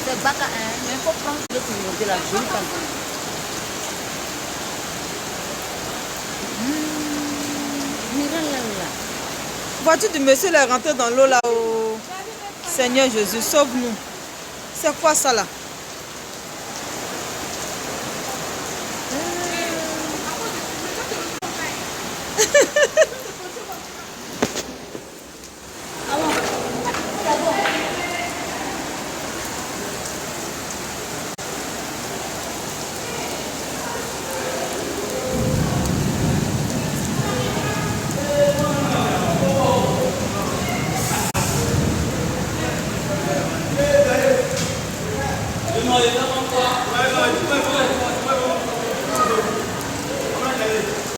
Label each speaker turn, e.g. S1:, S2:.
S1: C'est baka, hein, mais il faut prendre le tour de la jolie comme ça.
S2: Voiture du monsieur est rentrée dans l'eau là. Oh. Seigneur Jésus, sauve-nous. C'est quoi ça là?